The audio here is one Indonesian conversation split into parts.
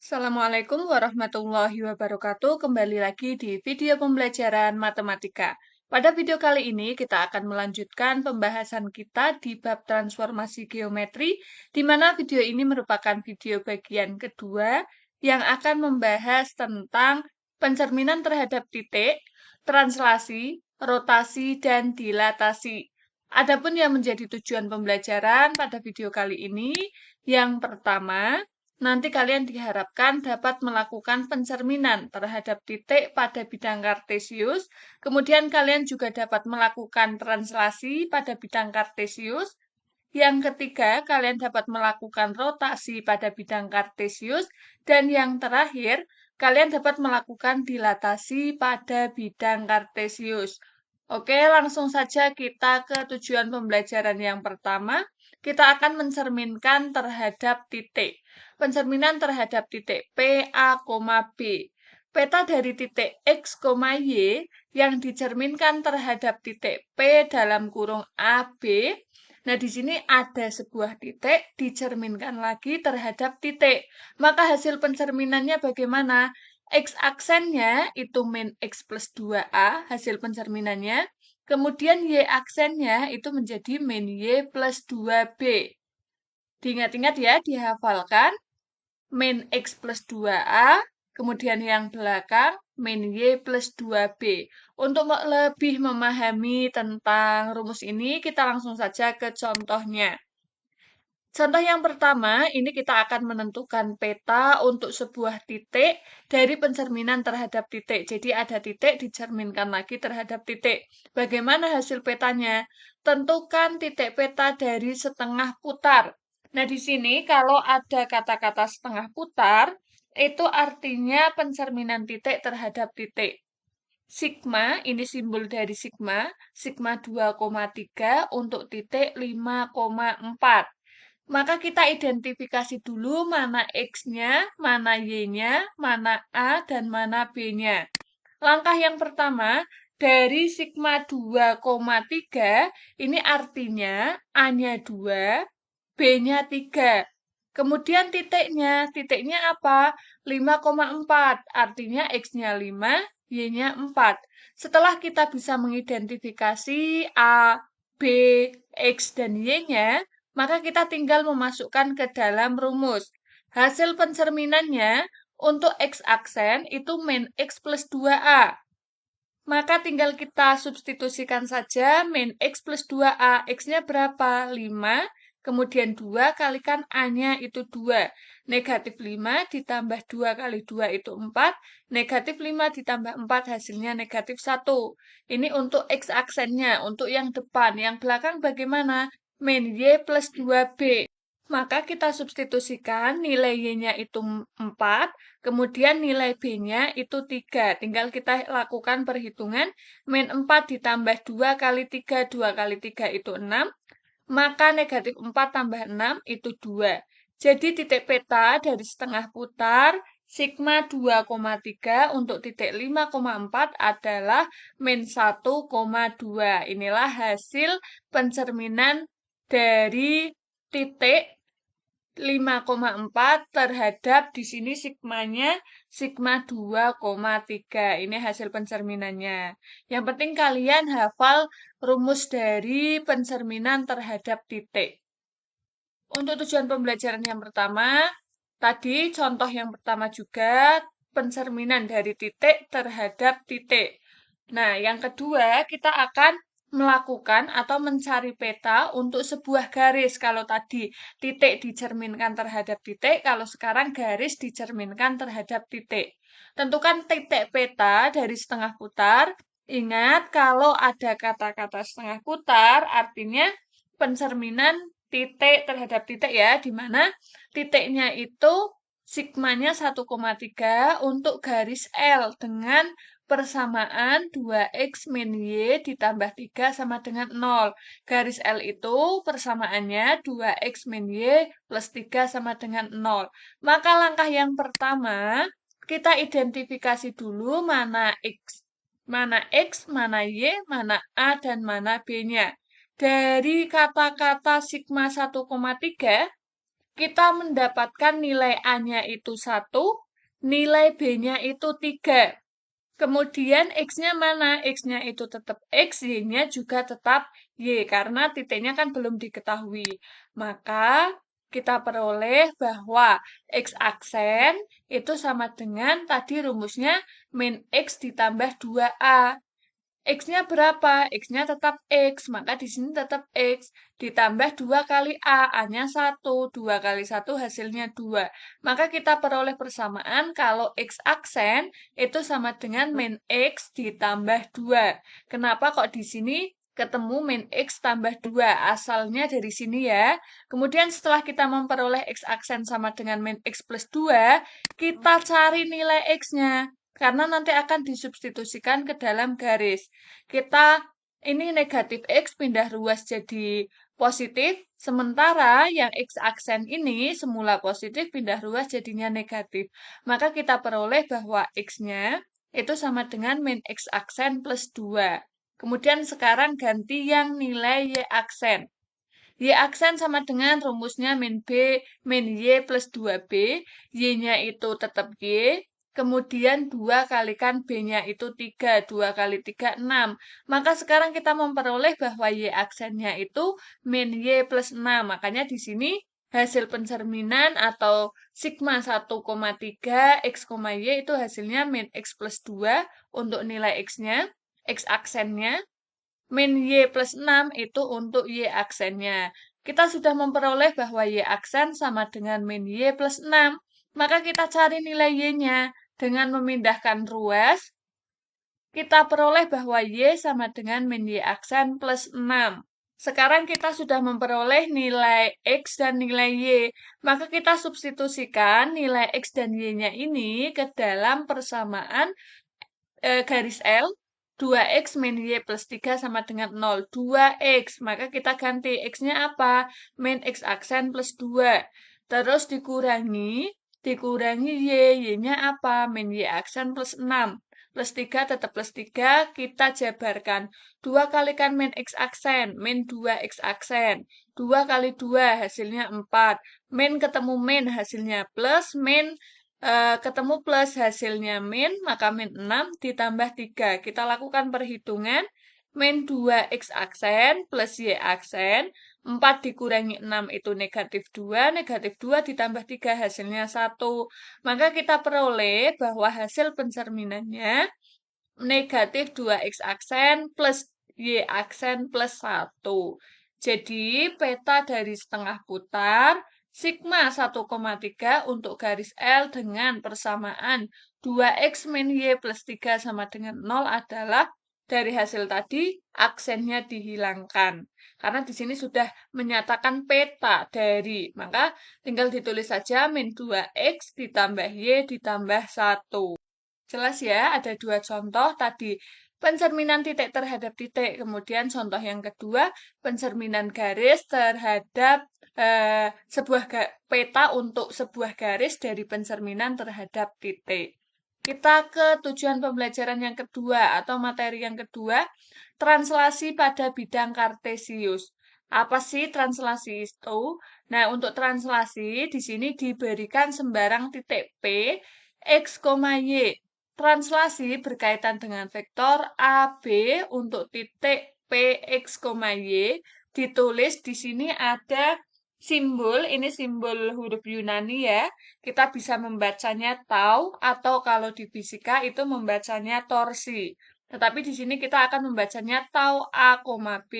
Assalamualaikum warahmatullahi wabarakatuh. Kembali lagi di video pembelajaran matematika. Pada video kali ini kita akan melanjutkan pembahasan kita di bab transformasi geometri, di mana video ini merupakan video bagian kedua yang akan membahas tentang pencerminan terhadap titik, translasi, rotasi, dan dilatasi. Adapun yang menjadi tujuan pembelajaran pada video kali ini, yang pertama, nanti kalian diharapkan dapat melakukan pencerminan terhadap titik pada bidang kartesius. Kemudian kalian juga dapat melakukan translasi pada bidang kartesius. Yang ketiga, kalian dapat melakukan rotasi pada bidang kartesius. Dan yang terakhir, kalian dapat melakukan dilatasi pada bidang kartesius. Oke, langsung saja kita ke tujuan pembelajaran yang pertama. Kita akan mencerminkan terhadap titik. Pencerminan terhadap titik P, A, B. Peta dari titik X, Y yang dicerminkan terhadap titik P dalam kurung AB. Nah, di sini ada sebuah titik dicerminkan lagi terhadap titik. Maka hasil pencerminannya bagaimana? X aksennya itu min X plus 2A, hasil pencerminannya. Kemudian Y aksennya itu menjadi min Y plus 2B. Diingat-ingat ya, dihafalkan. Min X plus 2A, kemudian yang belakang min Y plus 2B. Untuk lebih memahami tentang rumus ini, kita langsung saja ke contohnya. Contoh yang pertama, ini kita akan menentukan peta untuk sebuah titik dari pencerminan terhadap titik. Jadi ada titik dicerminkan lagi terhadap titik. Bagaimana hasil petanya? Tentukan titik peta dari setengah putar. Nah, di sini kalau ada kata-kata setengah putar, itu artinya pencerminan titik terhadap titik. Sigma, ini simbol dari sigma, sigma 2,3 untuk titik 5,4. Maka kita identifikasi dulu mana X-nya, mana Y-nya, mana A, dan mana B-nya. Langkah yang pertama, dari sigma 2,3, ini artinya A-nya 2, B-nya 3. Kemudian titiknya apa? 5,4, artinya X-nya 5, Y-nya 4. Setelah kita bisa mengidentifikasi A, B, X, dan Y-nya, maka kita tinggal memasukkan ke dalam rumus. Hasil pencerminannya untuk X aksen itu min X plus 2A. Maka tinggal kita substitusikan saja min X plus 2A. X-nya berapa? 5. Kemudian 2 kalikan A-nya itu 2. Negatif 5 ditambah 2 kali 2 itu 4. Negatif 5 ditambah 4 hasilnya negatif 1. Ini untuk X aksennya, untuk yang depan. Yang belakang bagaimana? Min Y plus 2B. Maka kita substitusikan nilai Y-nya itu 4, kemudian nilai B-nya itu 3. Tinggal kita lakukan perhitungan, min 4 ditambah 2 kali 3, 2 kali 3 itu 6, maka negatif 4 tambah 6 itu 2. Jadi titik peta dari setengah putar, sigma 2,3 untuk titik 5,4 adalah min 1,2. Inilah hasil pencerminan dari titik 5,4 terhadap di sini sigmanya sigma 2,3. Ini hasil pencerminannya. Yang penting kalian hafal rumus dari pencerminan terhadap titik. Untuk tujuan pembelajaran yang pertama, tadi contoh yang pertama juga pencerminan dari titik terhadap titik. Nah, yang kedua kita akan melakukan atau mencari peta untuk sebuah garis. Kalau tadi titik dicerminkan terhadap titik, kalau sekarang garis dicerminkan terhadap titik. Tentukan titik peta dari setengah putar. Ingat, kalau ada kata-kata setengah putar, artinya pencerminan titik terhadap titik ya, di mana titiknya itu sigmanya 1,3 untuk garis L dengan persamaan 2X min Y ditambah 3 sama dengan 0. Garis L itu persamaannya 2X min Y plus 3 sama dengan 0. Maka langkah yang pertama, kita identifikasi dulu mana X, mana Y, mana A, dan mana B-nya. Dari kata-kata sigma 1,3, kita mendapatkan nilai A-nya itu 1, nilai B-nya itu 3. Kemudian X-nya mana? X-nya itu tetap X, Y-nya juga tetap Y, karena titiknya kan belum diketahui. Maka kita peroleh bahwa X aksen itu sama dengan tadi rumusnya min X ditambah 2A. X-nya berapa? X-nya tetap X, maka di sini tetap X. Ditambah 2 kali A, A-nya 1. 2 kali 1 hasilnya 2. Maka kita peroleh persamaan kalau X aksen itu sama dengan min X ditambah 2. Kenapa kok di sini ketemu min X tambah 2? Asalnya dari sini ya. Kemudian setelah kita memperoleh X aksen sama dengan min X plus 2, kita cari nilai X-nya. Karena nanti akan disubstitusikan ke dalam garis. Kita ini negatif X pindah ruas jadi positif, sementara yang X aksen ini semula positif pindah ruas jadinya negatif. Maka kita peroleh bahwa X-nya itu sama dengan min X aksen plus 2. Kemudian sekarang ganti yang nilai Y aksen. Y aksen sama dengan rumusnya min B, min Y plus 2B. Y-nya itu tetap Y. Kemudian 2 kalikan B-nya itu 3. 2 kali 3, 6. Maka sekarang kita memperoleh bahwa Y aksennya itu min Y plus 6. Makanya di sini hasil pencerminan atau sigma 1,3 X, Y itu hasilnya min X plus 2 untuk nilai X-nya, X aksennya. Min Y plus 6 itu untuk Y aksennya. Kita sudah memperoleh bahwa Y aksen sama dengan min Y plus 6. Maka kita cari nilai Y-nya. Dengan memindahkan ruas, kita peroleh bahwa Y sama dengan min Y aksen plus 6. Sekarang kita sudah memperoleh nilai X dan nilai Y. Maka kita substitusikan nilai X dan Y-nya ini ke dalam persamaan garis L. 2X min Y plus 3 sama dengan 0. 2X. Maka kita ganti X-nya apa? Min X aksen plus 2. Terus dikurangi Y. Y-nya apa? Min Y aksen plus 6. Plus 3 tetap plus 3. Kita jabarkan. 2 kalikan min X aksen. Min 2X aksen. 2 kali 2 hasilnya 4. Min ketemu min hasilnya plus. Min ketemu plus hasilnya min, maka min 6 ditambah 3. Kita lakukan perhitungan, min 2X aksen plus Y aksen, 4 dikurangi 6 itu negatif 2, negatif 2 ditambah 3 hasilnya 1. Maka kita peroleh bahwa hasil pencerminannya negatif 2X aksen plus Y aksen plus 1. Jadi, peta dari setengah putar, sigma 1,3 untuk garis L dengan persamaan 2X min Y plus 3 sama dengan 0 adalah dari hasil tadi aksennya dihilangkan. Karena di sini sudah menyatakan peta dari, maka tinggal ditulis saja min 2X ditambah Y ditambah 1. Jelas ya, ada dua contoh tadi. Pencerminan titik terhadap titik. Kemudian contoh yang kedua, pencerminan garis terhadap sebuah peta untuk sebuah garis dari pencerminan terhadap titik. Kita ke tujuan pembelajaran yang kedua atau materi yang kedua, translasi pada bidang kartesius. Apa sih translasi itu? Nah, untuk translasi di sini diberikan sembarang titik P, X, Y. Translasi berkaitan dengan vektor A, B untuk titik P, X, Y. Ditulis di sini ada simbol, ini simbol huruf Yunani ya. Kita bisa membacanya tau atau kalau di fisika itu membacanya torsi. Tetapi di sini kita akan membacanya tau A, B,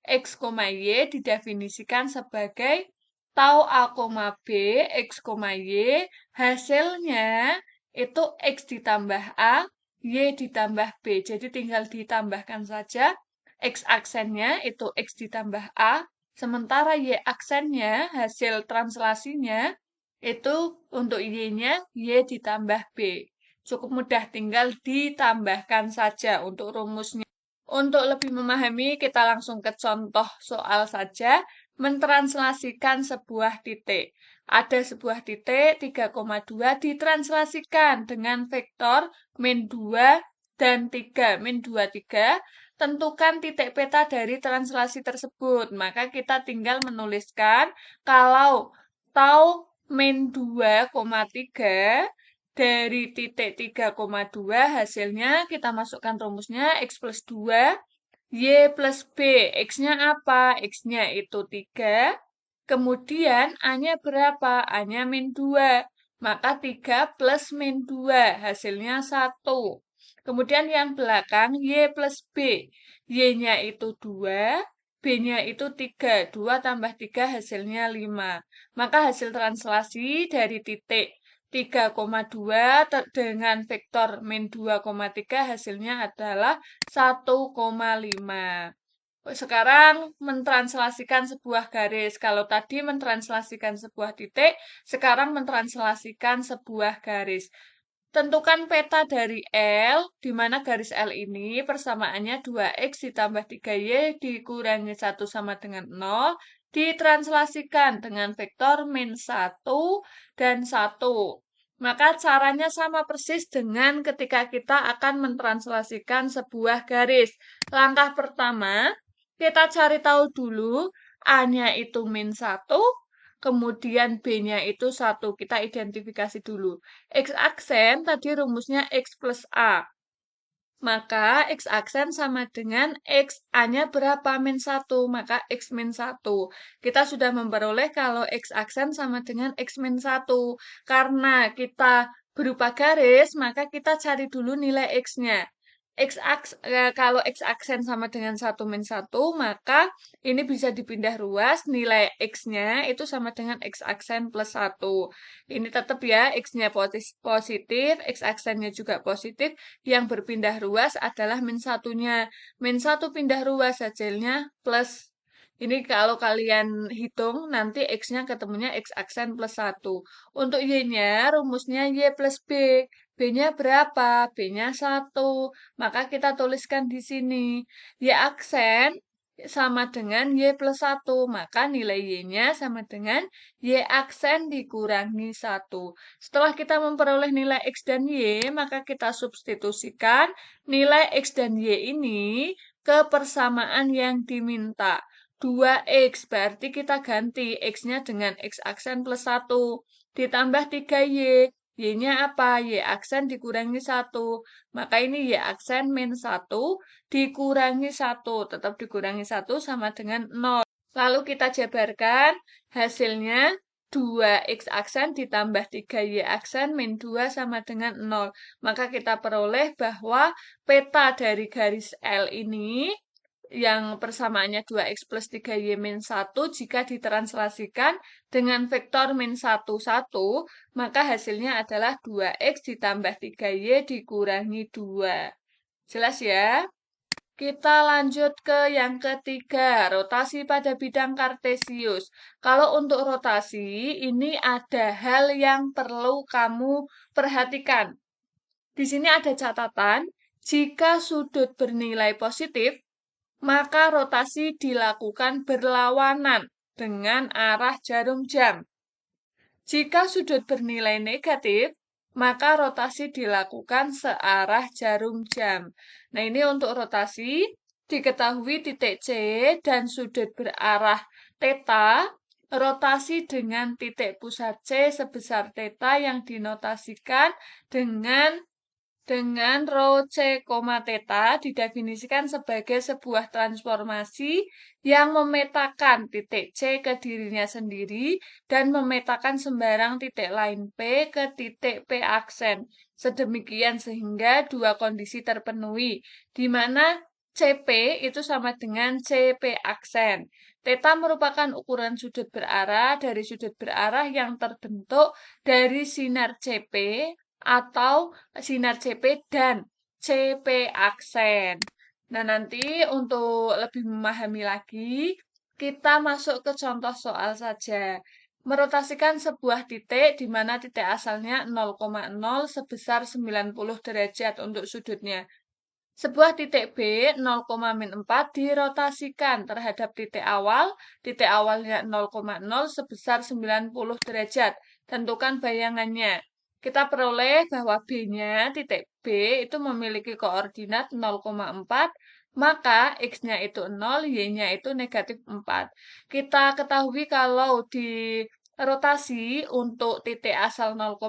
X, Y didefinisikan sebagai tau A, B, X, Y. Hasilnya itu X ditambah A, Y ditambah B. Jadi tinggal ditambahkan saja X aksennya itu X ditambah A, sementara Y aksennya hasil translasinya itu untuk Y-nya Y ditambah B. Cukup mudah, tinggal ditambahkan saja untuk rumusnya. Untuk lebih memahami, kita langsung ke contoh soal saja, mentranslasikan sebuah titik. Ada sebuah titik 3,2 ditranslasikan dengan vektor min 2 dan 3. Min 2, 3. Tentukan titik peta dari translasi tersebut. Maka kita tinggal menuliskan kalau atau min 2,3 dari titik 3,2 hasilnya kita masukkan rumusnya X plus 2, Y plus B. X-nya apa? X-nya itu 3, kemudian A-nya berapa? A-nya min 2. Maka 3 plus min 2, hasilnya 1. Kemudian yang belakang, Y plus B. Y-nya itu 2, B-nya itu 3. 2 tambah 3 hasilnya 5. Maka hasil translasi dari titik 3,2 dengan vektor min 2,3 hasilnya adalah 1,5. Sekarang mentranslasikan sebuah garis. Kalau tadi mentranslasikan sebuah titik, sekarang mentranslasikan sebuah garis. Tentukan peta dari L, di mana garis L ini persamaannya 2X ditambah 3Y dikurangi 1 sama dengan 0, ditranslasikan dengan vektor min 1 dan 1. Maka caranya sama persis dengan ketika kita akan mentranslasikan sebuah garis. Langkah pertama, kita cari tahu dulu A-nya itu min 1, kemudian B-nya itu 1. Kita identifikasi dulu. X aksen tadi rumusnya X plus A. Maka X aksen sama dengan X A-nya berapa? Min 1. Maka X min 1. Kita sudah memperoleh kalau X aksen sama dengan X min 1. Karena kita berupa garis, maka kita cari dulu nilai X-nya. Kalau X aksen sama dengan 1 min 1, maka ini bisa dipindah ruas, nilai X-nya itu sama dengan X aksen plus 1. Ini tetap ya, X-nya positif, X aksennya juga positif, yang berpindah ruas adalah min 1-nya. Min 1 pindah ruas, hasilnya plus. Ini kalau kalian hitung, nanti X-nya ketemunya X aksen plus 1. Untuk Y-nya, rumusnya Y plus B. B-nya berapa? B-nya 1. Maka kita tuliskan di sini. Y aksen sama dengan Y plus 1. Maka nilai Y-nya sama dengan Y aksen dikurangi 1. Setelah kita memperoleh nilai X dan Y, maka kita substitusikan nilai X dan Y ini ke persamaan yang diminta. 2X, berarti kita ganti X-nya dengan X aksen plus 1. Ditambah 3Y. Y-nya apa? Y aksen dikurangi 1. Maka ini Y aksen min 1 dikurangi 1. Tetap dikurangi 1 sama dengan 0. Lalu kita jabarkan hasilnya 2X aksen ditambah 3Y aksen min 2 sama dengan 0. Maka kita peroleh bahwa peta dari garis L ini yang persamaannya 2X plus 3Y min 1 jika ditranslasikan dengan vektor min 1, 1, maka hasilnya adalah 2X ditambah 3Y dikurangi 2. Jelas ya? Kita lanjut ke yang ketiga, rotasi pada bidang kartesius. Kalau untuk rotasi, ini ada hal yang perlu kamu perhatikan. Di sini ada catatan, jika sudut bernilai positif, maka rotasi dilakukan berlawanan dengan arah jarum jam. Jika sudut bernilai negatif, maka rotasi dilakukan searah jarum jam. Nah, ini untuk rotasi, diketahui titik C dan sudut berarah theta, rotasi dengan titik pusat C sebesar theta yang dinotasikan dengan rho C, theta didefinisikan sebagai sebuah transformasi yang memetakan titik C ke dirinya sendiri dan memetakan sembarang titik lain P ke titik P aksen. Sedemikian sehingga dua kondisi terpenuhi, di mana CP itu sama dengan CP aksen. Theta merupakan ukuran sudut berarah dari sudut berarah yang terbentuk dari sinar CP atau sinar CP dan CP aksen. Nah, nanti untuk lebih memahami lagi, kita masuk ke contoh soal saja. Merotasikan sebuah titik di mana titik asalnya 0,0 sebesar 90 derajat untuk sudutnya. Sebuah titik B 0,-4 dirotasikan terhadap titik awalnya 0,0 sebesar 90 derajat. Tentukan bayangannya. Kita peroleh bahwa B-nya, titik B itu memiliki koordinat 0,4, maka X-nya itu 0, Y-nya itu negatif 4. Kita ketahui kalau di rotasi untuk titik asal 0,0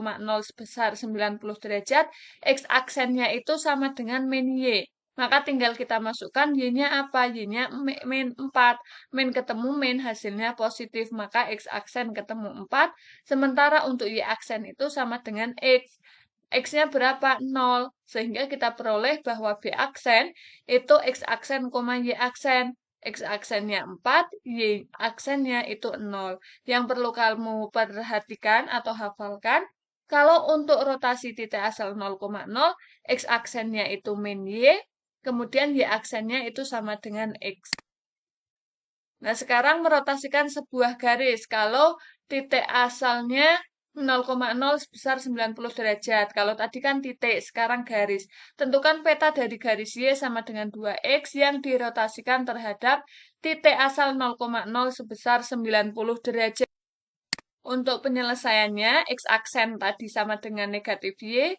sebesar 90 derajat, X aksennya itu sama dengan min Y. Maka tinggal kita masukkan Y-nya apa? Y-nya min 4. Min ketemu min hasilnya positif, maka X aksen ketemu 4. Sementara untuk Y aksen itu sama dengan X. X-nya berapa? 0. Sehingga kita peroleh bahwa B aksen itu X aksen, Y aksen. X aksennya 4, Y aksennya itu 0. Yang perlu kamu perhatikan atau hafalkan, kalau untuk rotasi titik asal 0,0, X aksennya itu min Y, kemudian Y aksennya itu sama dengan X. Nah, sekarang merotasikan sebuah garis. Kalau titik asalnya 0,0 sebesar 90 derajat. Kalau tadi kan titik, sekarang garis. Tentukan peta dari garis Y sama dengan 2X yang dirotasikan terhadap titik asal 0,0 sebesar 90 derajat. Untuk penyelesaiannya, X aksen tadi sama dengan negatif Y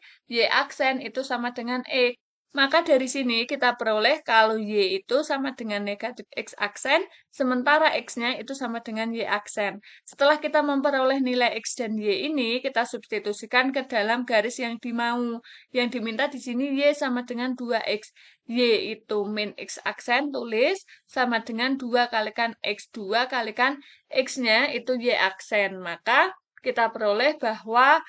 aksen itu sama dengan X. Maka dari sini kita peroleh kalau Y itu sama dengan negatif X aksen, sementara X-nya itu sama dengan Y aksen. Setelah kita memperoleh nilai X dan Y ini, kita substitusikan ke dalam garis yang dimau. Yang diminta di sini Y sama dengan 2X. Y itu min X aksen, tulis, sama dengan 2 kalikan X. 2 kalikan X-nya itu Y aksen. Maka kita peroleh bahwa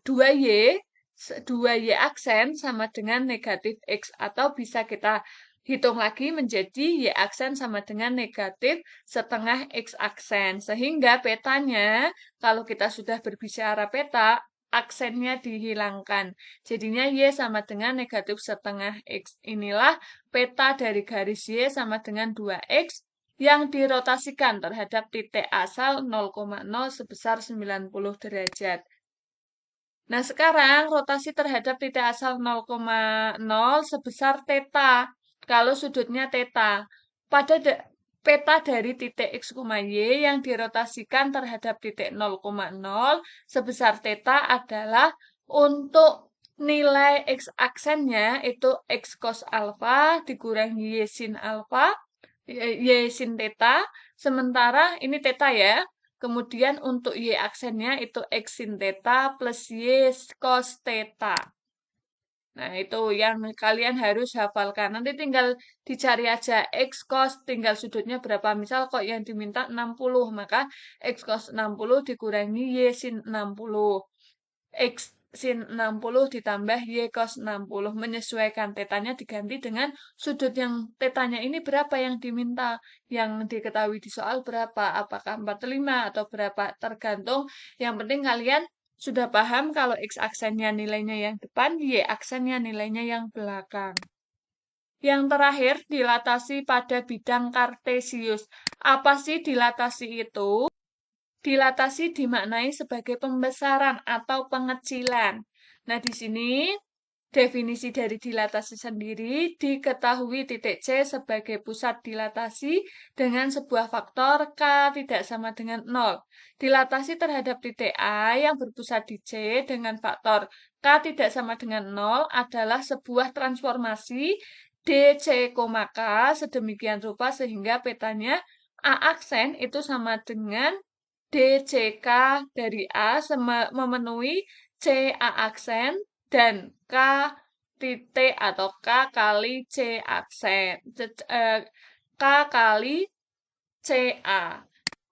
2Y aksen sama dengan negatif X. Atau bisa kita hitung lagi menjadi Y aksen sama dengan negatif setengah X aksen. Sehingga petanya, kalau kita sudah berbicara peta, aksennya dihilangkan. Jadinya Y sama dengan negatif setengah X. Inilah peta dari garis Y sama dengan 2X yang dirotasikan terhadap titik asal 0,0 sebesar 90 derajat. Nah, sekarang rotasi terhadap titik asal 0,0 sebesar θ. Kalau sudutnya θ. Pada peta dari titik X, Y yang dirotasikan terhadap titik 0,0 sebesar θ adalah untuk nilai X aksennya itu X cos alfa dikurangi Y sin alfa, Y sin θ. Sementara ini θ ya. Kemudian untuk Y aksennya itu X sin θ plus Y cos θ. Nah, itu yang kalian harus hafalkan. Nanti tinggal dicari aja X cos, tinggal sudutnya berapa. Misal kok yang diminta 60, maka X cos 60 dikurangi Y sin 60. X sin 60 ditambah Y cos 60. Menyesuaikan tetanya diganti dengan sudut yang tetanya ini berapa yang diminta. Yang diketahui di soal berapa. Apakah 45 atau berapa. Tergantung. Yang penting kalian sudah paham kalau X aksennya nilainya yang depan, Y aksennya nilainya yang belakang. Yang terakhir, dilatasi pada bidang kartesius. Apa sih dilatasi itu? Dilatasi dimaknai sebagai pembesaran atau pengecilan. Nah, di sini definisi dari dilatasi sendiri diketahui titik C sebagai pusat dilatasi dengan sebuah faktor K tidak sama dengan 0. Dilatasi terhadap titik A yang berpusat di C dengan faktor K tidak sama dengan 0 adalah sebuah transformasi DC, K sedemikian rupa sehingga petanya A aksen itu sama dengan DCK dari A memenuhi CA aksen dan K titik atau K kali C aksen. K kali CA.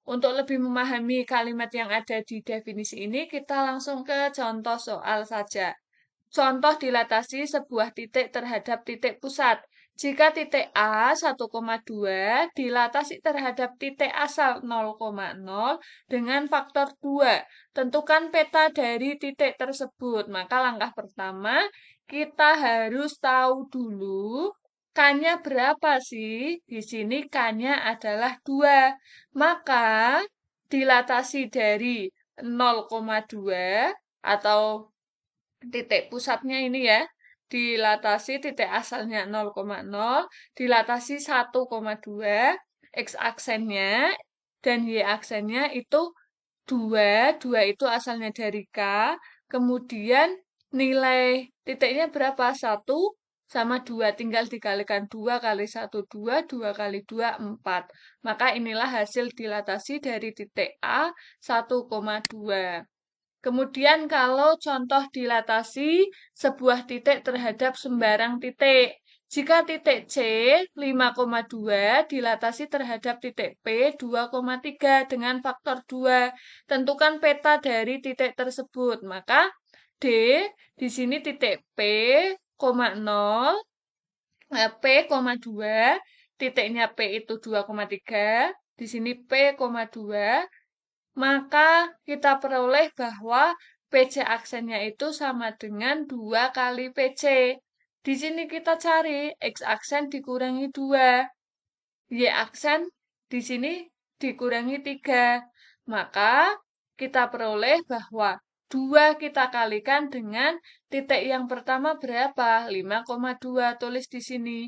Untuk lebih memahami kalimat yang ada di definisi ini, kita langsung ke contoh soal saja. Contoh dilatasi sebuah titik terhadap titik pusat. Jika titik A 1,2 dilatasi terhadap titik asal 0,0 dengan faktor 2. Tentukan peta dari titik tersebut. Maka langkah pertama, kita harus tahu dulu K-nya berapa sih? Di sini K-nya adalah 2. Maka dilatasi dari 0,2 atau titik pusatnya ini ya, dilatasi titik asalnya 0,0, dilatasi 1,2, X aksennya dan Y aksennya itu 2, 2 itu asalnya dari K, kemudian nilai titiknya berapa? 1, sama 2. Tinggal dikalikan 2 kali 1, 2, 2 kali 2, 4. Maka inilah hasil dilatasi dari titik A 1,2. Kemudian kalau contoh dilatasi sebuah titik terhadap sembarang titik. Jika titik C 5,2 dilatasi terhadap titik P 2,3 dengan faktor 2. Tentukan peta dari titik tersebut. Maka D di sini titik P, 0, P, 2, titiknya P itu 2,3, di sini P, 2, maka kita peroleh bahwa PC aksennya itu sama dengan 2 kali PC. Di sini kita cari X aksen dikurangi 2, Y aksen di sini dikurangi 3. Maka kita peroleh bahwa 2 kita kalikan dengan titik yang pertama berapa? 5,2. Tulis di sini.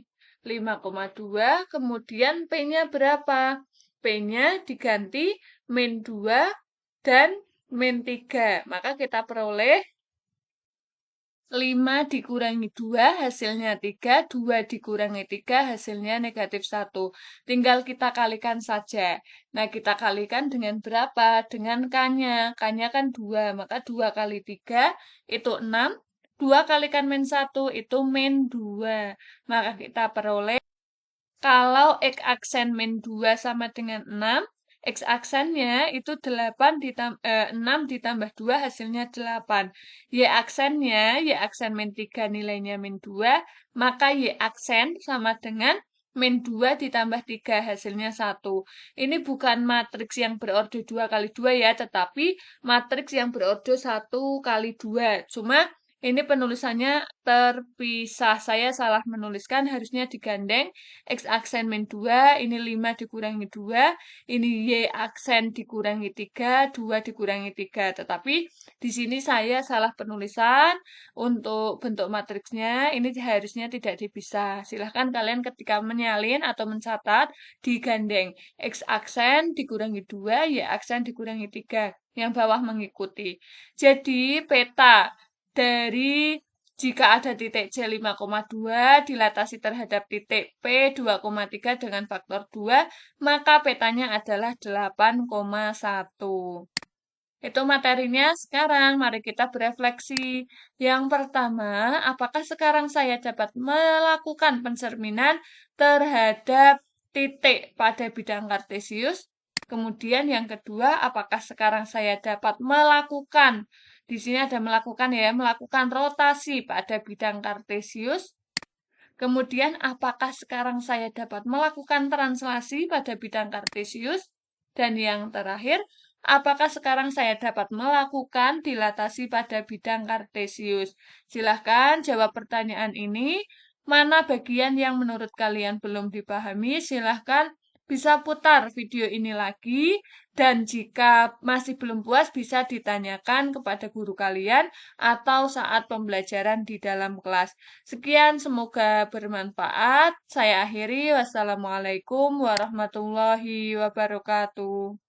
5,2, kemudian P-nya berapa? P-nya diganti min 2 dan min 3. Maka kita peroleh 5 dikurangi 2 hasilnya 3, 2 dikurangi 3 hasilnya negatif 1. Tinggal kita kalikan saja. Nah, kita kalikan dengan berapa? Dengan K-nya. K-nya kan 2, maka 2 kali 3 itu 6. 2 kalikan min 1 itu min 2. Maka kita peroleh kalau X aksen min 2 sama dengan 6, X aksennya itu 6 ditambah 2 hasilnya 8. Y aksennya, Y aksen min 3 nilainya min 2, maka Y aksen sama dengan min 2 ditambah 3 hasilnya 1. Ini bukan matriks yang berordo 2 kali 2 ya, tetapi matriks yang berordo 1 kali 2. Cuma ini penulisannya terpisah. Saya salah menuliskan, harusnya digandeng. X aksen min 2, ini 5 dikurangi 2, ini Y aksen dikurangi 3, 2 dikurangi 3. Tetapi di sini saya salah penulisan untuk bentuk matriksnya, ini harusnya tidak dipisah. Silahkan kalian ketika menyalin atau mencatat, digandeng. X aksen dikurangi 2, Y aksen dikurangi 3. Yang bawah mengikuti. Jadi peta dari jika ada titik C 5,2 dilatasi terhadap titik P 2,3 dengan faktor 2, maka petanya adalah 8,1. Itu materinya sekarang. Mari kita berefleksi. Yang pertama, apakah sekarang saya dapat melakukan pencerminan terhadap titik pada bidang kartesius? Kemudian yang kedua, apakah sekarang saya dapat melakukan, di sini ada melakukan ya, melakukan rotasi pada bidang kartesius? Kemudian, apakah sekarang saya dapat melakukan translasi pada bidang kartesius? Dan yang terakhir, apakah sekarang saya dapat melakukan dilatasi pada bidang kartesius? Silahkan jawab pertanyaan ini. Mana bagian yang menurut kalian belum dipahami? Silahkan bisa putar video ini lagi. Dan jika masih belum puas, bisa ditanyakan kepada guru kalian atau saat pembelajaran di dalam kelas. Sekian, semoga bermanfaat. Saya akhiri. Wassalamualaikum warahmatullahi wabarakatuh.